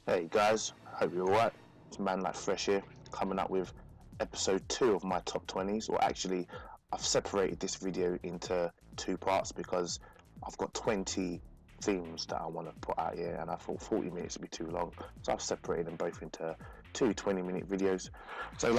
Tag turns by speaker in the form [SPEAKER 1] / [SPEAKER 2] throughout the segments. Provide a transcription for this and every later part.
[SPEAKER 1] Hey guys, hope you're alright. It's Manlykefresh here, coming up with episode 2 of my top 20s. Or actually, I've separated this video into 2 parts because I've got 20 themes that I want to put out here, and I thought 40 minutes would be too long, so I've separated them both into 2 20-minute videos. So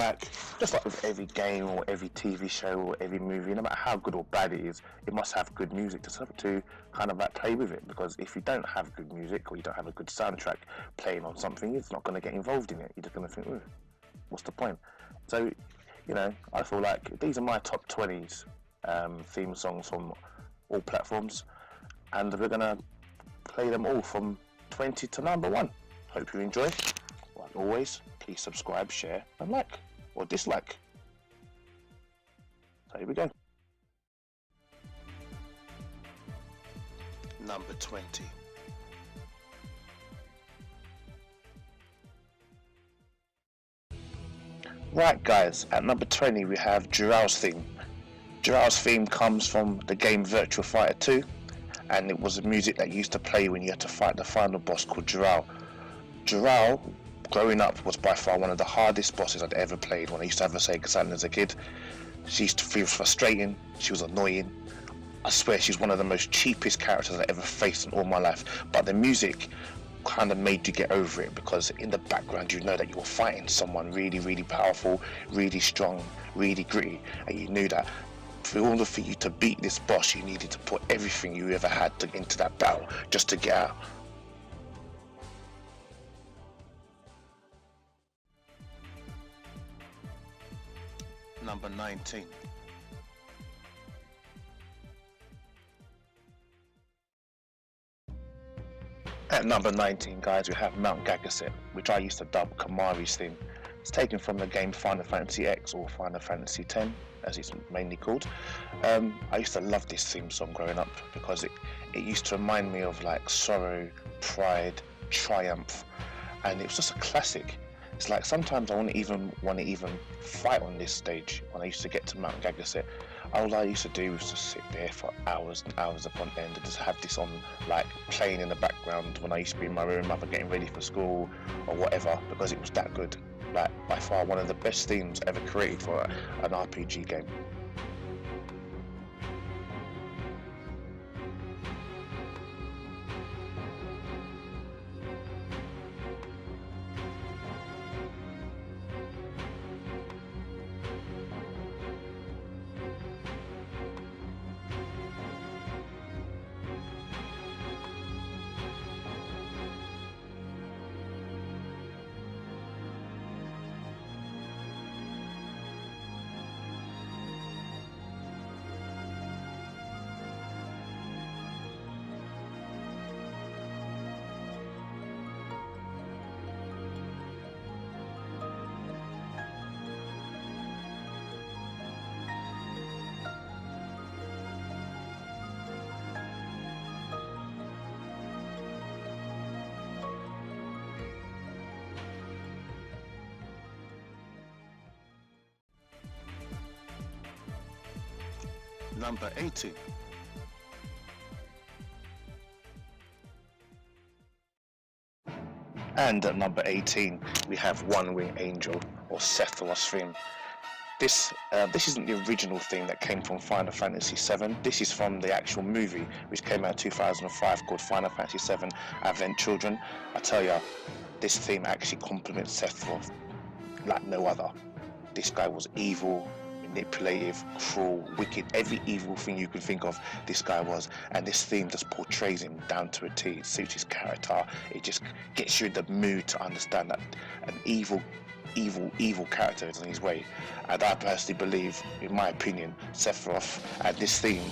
[SPEAKER 1] just like with every game or every TV show or every movie, no matter how good or bad it is, it must have good music to kind of like play with it, because if you don't have good music or you don't have a good soundtrack playing on something, it's not going to get involved in it. You're just going to think, ooh, what's the point? So, I feel like these are my top 20s theme songs from all platforms, and we're going to play them all from 20 to number 1. Hope you enjoy. Like always, please subscribe, share and like or dislike. So here we go. Number 20. Right guys, at number 20 we have Jiral's theme. Jiral's theme comes from the game Virtua Fighter 2, and it was the music that used to play when you had to fight the final boss called Jiral. Jiral, growing up, was by far one of the hardest bosses I'd ever played. When I used to have her Sega Saturn as a kid, she used to feel frustrating, she was annoying. I swear she's one of the most cheapest characters I ever faced in all my life, but the music kind of made you get over it, because in the background you know that you're fighting someone really powerful, really strong, really gritty, and you knew that in order for you to beat this boss you needed to put everything you ever had into that battle just to get out. Number 19. At number 19, guys, we have Mount Gagaset, which I used to dub Kamari's theme. It's taken from the game Final Fantasy X, or Final Fantasy X, as it's mainly called. I used to love this theme song growing up because it used to remind me of like sorrow, pride, triumph, and it was just a classic. It's like sometimes I wouldn't even want to fight on this stage. When I used to get to Mount Gagaset, all I used to do was just sit there for hours and hours upon end and just have this on, like playing in the background when I used to be in my room, either getting ready for school or whatever, because it was that good. Like by far one of the best themes ever created for an RPG game. Number 18. And at number 18 we have One Wing Angel, or Sephiroth's theme. This isn't the original theme that came from Final Fantasy VII. This is from the actual movie which came out in 2005 called Final Fantasy VII Advent Children. I tell ya, this theme actually complements Sephiroth like no other. This guy was evil, manipulative, cruel, wicked, every evil thing you could think of this guy was, and this theme just portrays him down to a T. It suits his character. It just gets you in the mood to understand that an evil character is on his way. And I personally believe, in my opinion, Sephiroth and this theme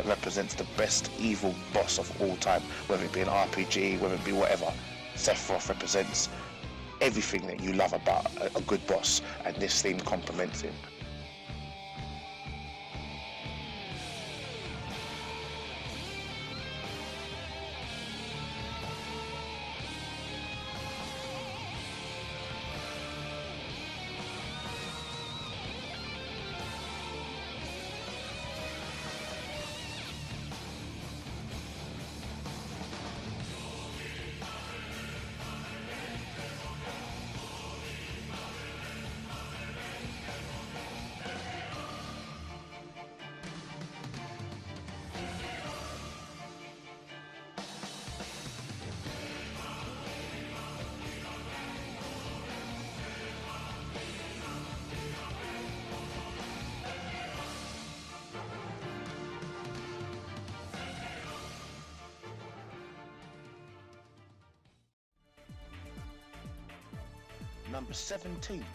[SPEAKER 1] represents the best evil boss of all time, whether it be an RPG, whether it be whatever. Sephiroth represents everything that you love about a good boss, and this theme complements him. number 17.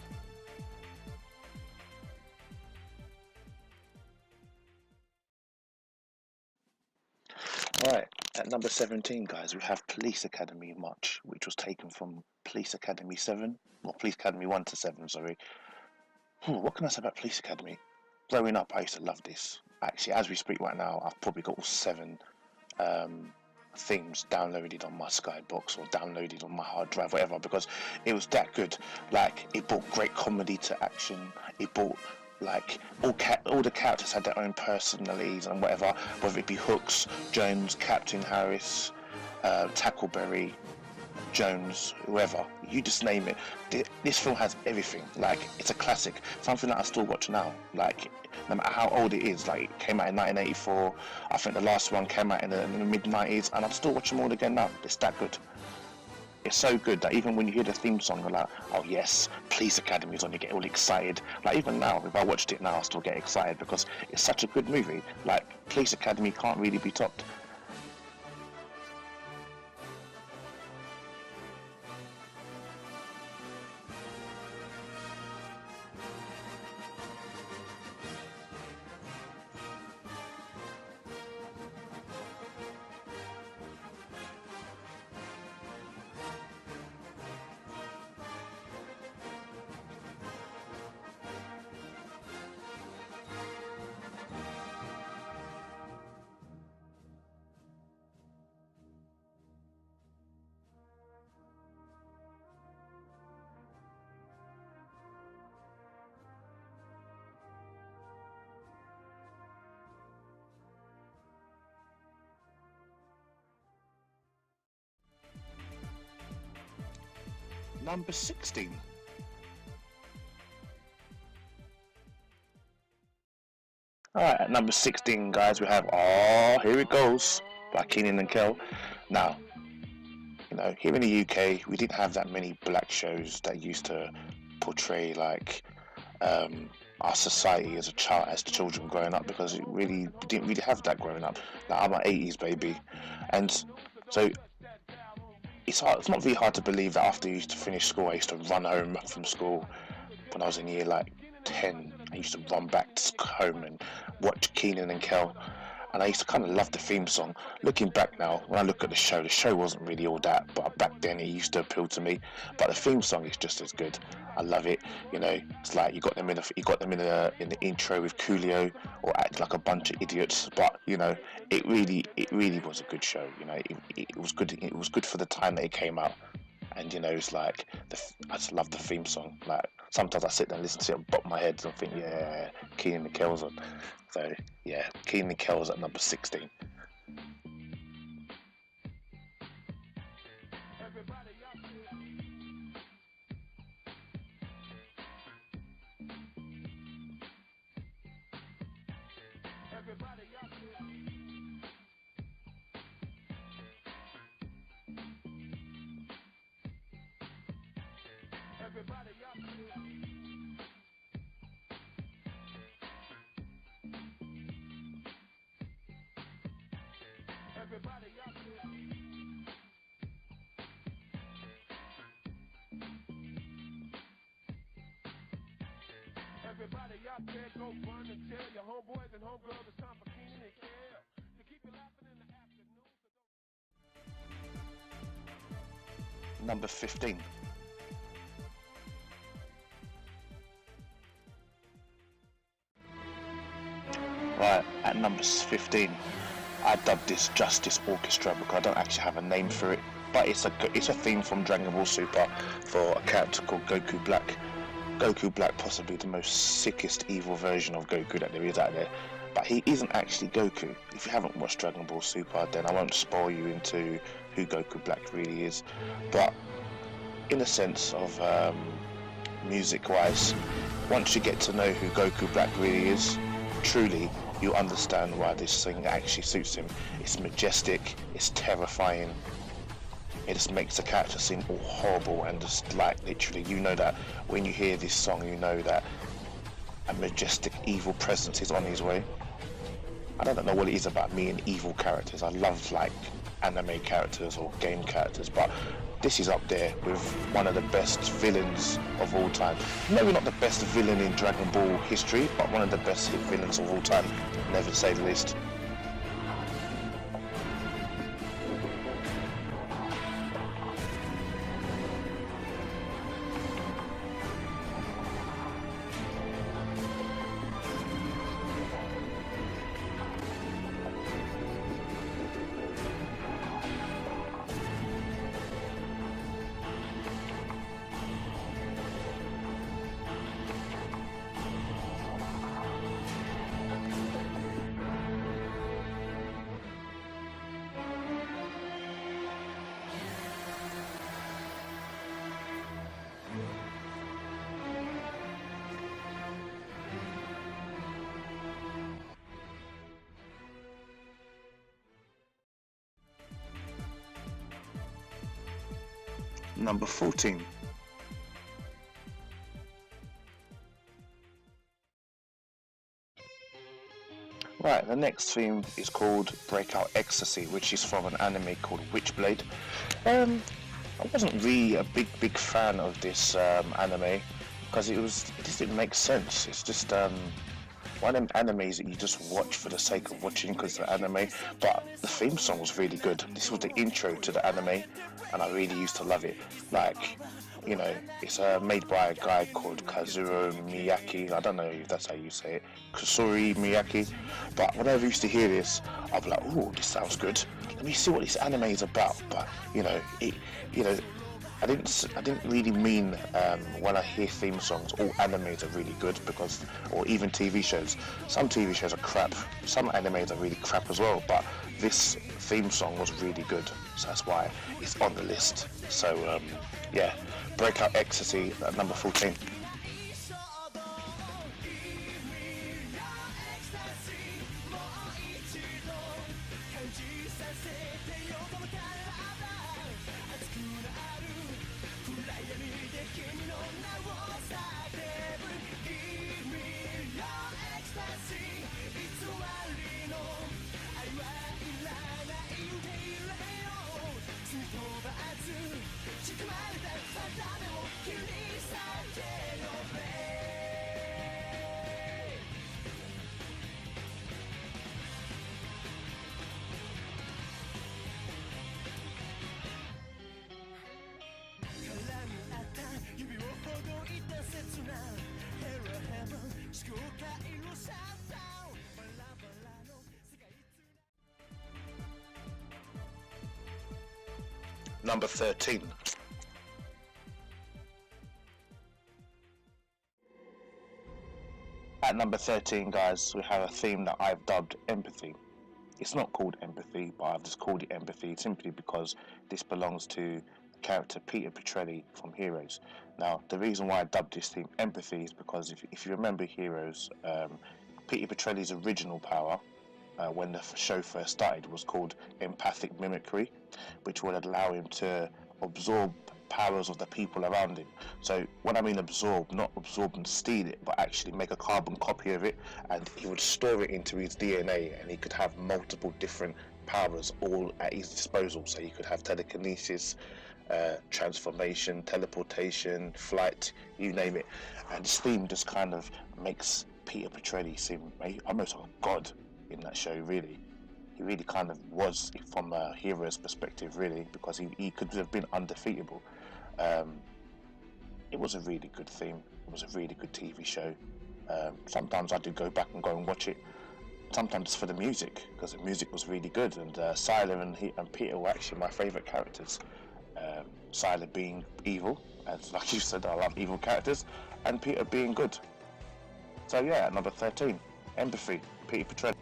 [SPEAKER 1] Right, at number 17, guys, we have Police Academy March, which was taken from Police Academy 7, or Police Academy 1 to 7, sorry. What can I say about Police Academy? Growing up, I used to love this. Actually, as we speak right now, I've probably got all 7 themes downloaded on my Skybox or downloaded on my hard drive, whatever, because it was that good. Like, it brought great comedy to action. It brought, like, all the characters had their own personalities and whatever, whether it be Hooks, Jones, Captain Harris, Tackleberry, Jones, whoever, you just name it. This film has everything. Like, it's a classic, something that I still watch now. Like, no matter how old it is. Like, it came out in 1984. I think the last one came out in the mid-90s, and I'm still watching them all again now. It's that good. It's so good that even when you hear the theme song, you're like, oh yes, Police Academy is on, you get all excited. Like, even now, if I watched it now, I still get excited because it's such a good movie. Like, Police Academy can't really be topped. Number 16. Alright, at number 16, guys, we have Oh, Here It Goes by Keenan and Kel. Now, you know, here in the UK, we didn't have that many black shows that used to portray, like, our society as as children growing up, because we didn't really have that growing up. Like, I'm an 80s baby, and so it's not really hard to believe that after I used to finish school, I used to run home from school when I was in year like 10. I used to run back to home and watch Keenan and Kel, and I used to kind of love the theme song. Looking back now, when I look at the show wasn't really all that, but back then it used to appeal to me. But the theme song is just as good. I love it. You know, it's like you got them in the intro with Coolio, or acting like a bunch of idiots. But you know, it really was a good show. You know, it was good. It was good for the time that it came out. And you know, it's like I just love the theme song. Like, sometimes I sit there and listen to it and bop my head and think, yeah, Keenan and Kel's on. So yeah, Keenan and Kel's at number 16.
[SPEAKER 2] Everybody up here. Everybody out there, go run and tell your homeboys and homegirls it's time for Keenan and Kel to keep you laughing in the afternoon.
[SPEAKER 1] Number 15. Right, at number 15, I dubbed this Justice Orchestra because I don't actually have a name for it, but it's a theme from Dragon Ball Super for a character called Goku Black. Goku Black, possibly the most sickest evil version of Goku that there is out there, but he isn't actually Goku. If you haven't watched Dragon Ball Super, then I won't spoil you into who Goku Black really is, but in a sense of music-wise, once you get to know who Goku Black really is, truly, you understand why this thing actually suits him. It's majestic, it's terrifying, it just makes the character seem all horrible, and just like literally, you know that when you hear this song, you know that a majestic evil presence is on his way. I don't know what it is about me and evil characters. I love like anime characters or game characters, but this is up there with one of the best villains of all time. Maybe not the best villain in Dragon Ball history, but one of the best villains of all time, never to say the least. Number 14. Right, the next theme is called Breakout Ecstasy, which is from an anime called Witchblade. I wasn't really a big fan of this anime because it just didn't make sense. It's just one of them animes that you just watch for the sake of watching because it's an anime, but the theme song was really good. This was the intro to the anime, and I really used to love it. Like, you know, it's made by a guy called Kazuo Miyake. I don't know if that's how you say it, Kusuri Miyake. But whenever I used to hear this, I'd be like, "Oh, this sounds good. Let me see what this anime is about." But I didn't really mean when I hear theme songs, all animes are really good because, or even TV shows. Some TV shows are crap. Some animes are really crap as well. But this theme song was really good, so that's why it's on the list. So yeah, Breakout Ecstasy at number 14. Number 13. At number 13, guys, we have a theme that I've dubbed Empathy. It's not called Empathy, but I've just called it Empathy simply because this belongs to the character Peter Petrelli from Heroes. Now, the reason why I dubbed this theme Empathy is because if you remember Heroes, Peter Petrelli's original power, when the show first started, was called empathic mimicry, which would allow him to absorb powers of the people around him. So when I mean absorb, not absorb and steal it, but actually make a carbon copy of it, and he would store it into his DNA, and he could have multiple different powers all at his disposal. So he could have telekinesis, transformation, teleportation, flight, you name it. And this theme just kind of makes Peter Petrelli seem almost like a god in that show, really. He really kind of was, from a hero's perspective, really, because he could have been undefeatable. It was a really good theme. It was a really good TV show. Sometimes I did go back and go and watch it. Sometimes for the music, because the music was really good, and Sylar and Peter were actually my favourite characters. Sylar being evil, as like you said, I love evil characters, and Peter being good. So yeah, number 13, Empathy, Peter Petrelli.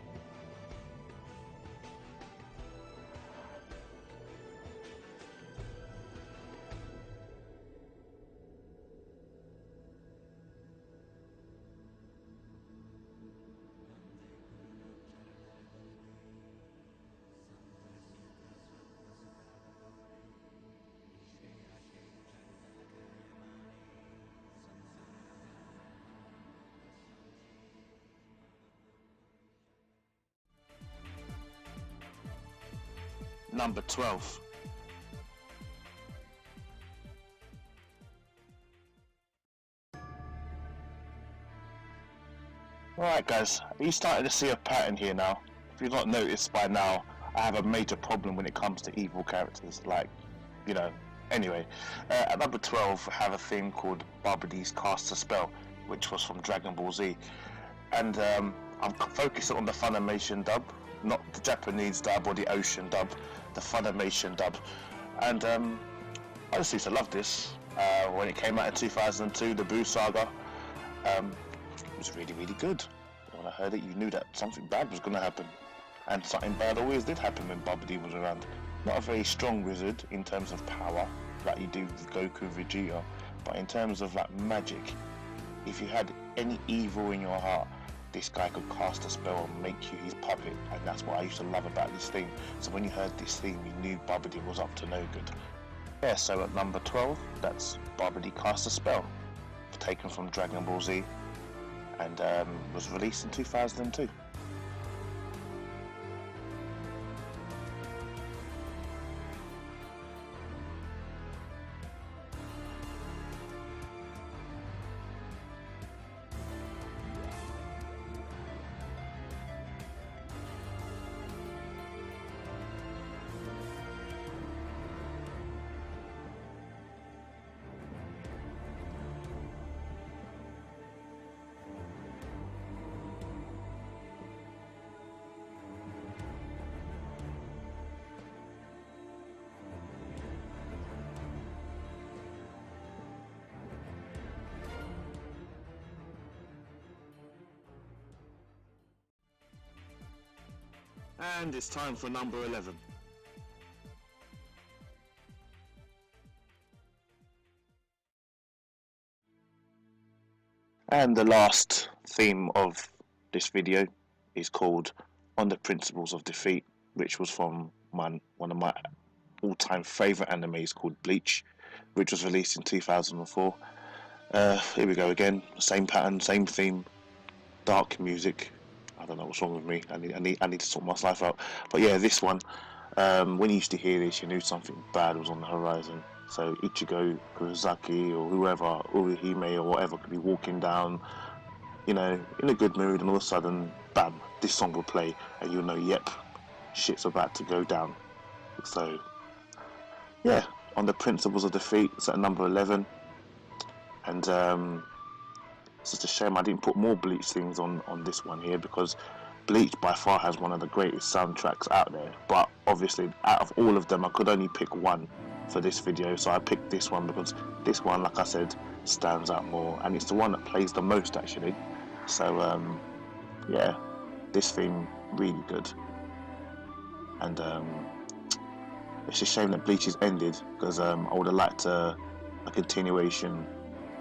[SPEAKER 1] Number 12. Alright guys, are you starting to see a pattern here now? If you've not noticed by now, I have a major problem when it comes to evil characters, like, you know. Anyway, at number 12 I have a theme called Barbady's Cast a Spell, which was from Dragon Ball Z. And I'm focusing on the Funimation dub, not the Japanese dub or the Ocean dub, the Funimation dub. And I just used to love this. When it came out in 2002, the Boo Saga, it was really, really good. When I heard it, you knew that something bad was going to happen. And something bad always did happen when Babidi was around. Not a very strong wizard in terms of power, like you do with Goku and Vegeta, but in terms of like magic, if you had any evil in your heart, this guy could cast a spell and make you his puppet, and that's what I used to love about this theme. So when you heard this theme, you knew Babidi was up to no good. Yeah, so at number 12, that's Babidi Cast a Spell, taken from Dragon Ball Z, and was released in 2002. And it's time for number 11. And the last theme of this video is called On the Principles of Defeat, which was from one of my all-time favourite animes called Bleach, which was released in 2004. Here we go again, same pattern, same theme, dark music. I don't know what's wrong with me. I need to sort my life out. But yeah, this one, when you used to hear this, you knew something bad was on the horizon. So Ichigo, Kurosaki, or whoever, Urihime or whatever, could be walking down, you know, in a good mood, and all of a sudden, bam, this song will play, and you'll know, yep, shit's about to go down. So yeah, On the Principles of Defeat, it's at number 11, and it's just a shame I didn't put more Bleach things on this one here, because Bleach by far has one of the greatest soundtracks out there. But obviously, out of all of them, I could only pick one for this video, so I picked this one because this one, like I said, stands out more, and it's the one that plays the most actually. So yeah, this theme really good, and it's a shame that Bleach is ended, because I would have liked a continuation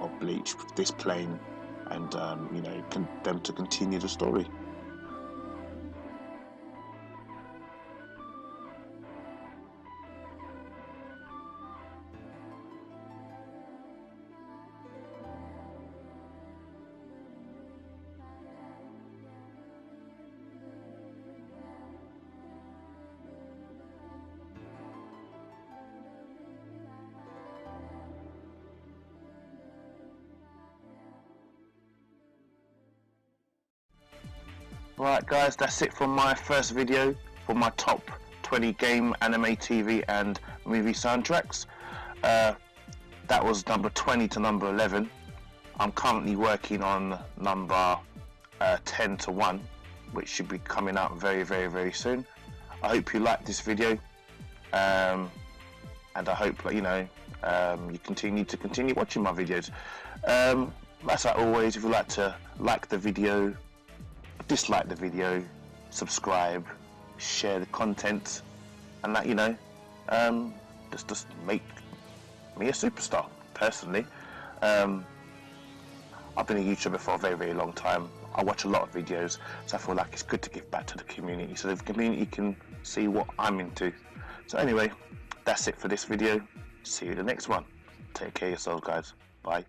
[SPEAKER 1] of Bleach, this playing, and you know, them to continue the story. Right guys, that's it from my first video for my top 20 game, anime, TV and movie soundtracks. That was number 20 to number 11. I'm currently working on number 10 to 1, which should be coming out very, very, very soon. I hope you liked this video, and I hope that, you know, you continue watching my videos. As always, if you'd like to like the video, dislike the video, subscribe, share the content, and that, you know, just make me a superstar. Personally, I've been a YouTuber for a very, very long time. I watch a lot of videos, so I feel like it's good to give back to the community, so the community can see what I'm into. So anyway, that's it for this video. See you in the next one. Take care of yourselves, guys. Bye.